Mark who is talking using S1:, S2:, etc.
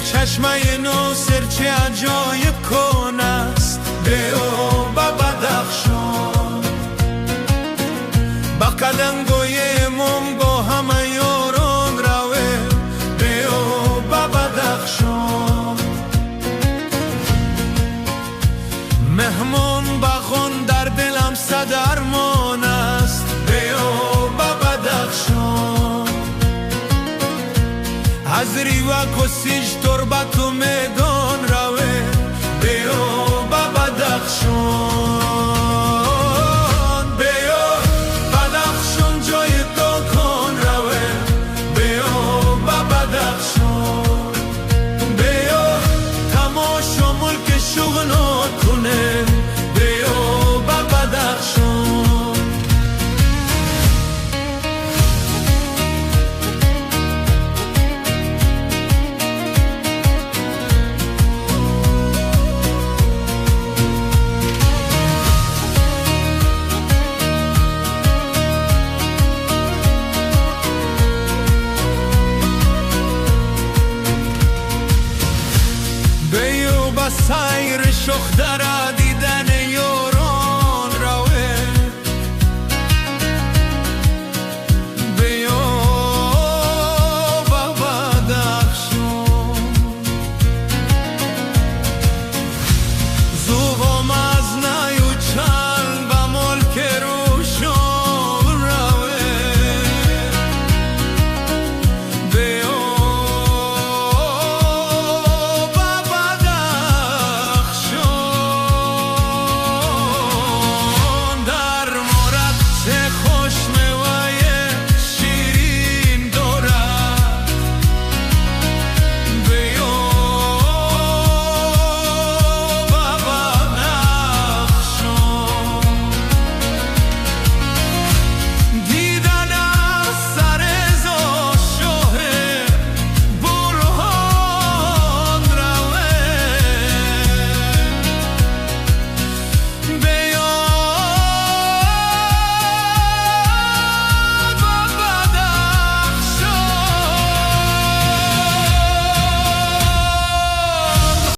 S1: چشمه ناصر چه عجایب کن است به او بدخشان با قدنگوی امام با همه یاران روه به او بدخشان مهمان بخون در دلم صد ارمان است به او بدخشان از ریوک و سیج تربت و میدان روه به او بدخشان به او بدخشان جای تو کن روه به او بدخشان به او تماشا ملک شغنات کنه به او بدخشان سایر شخ درد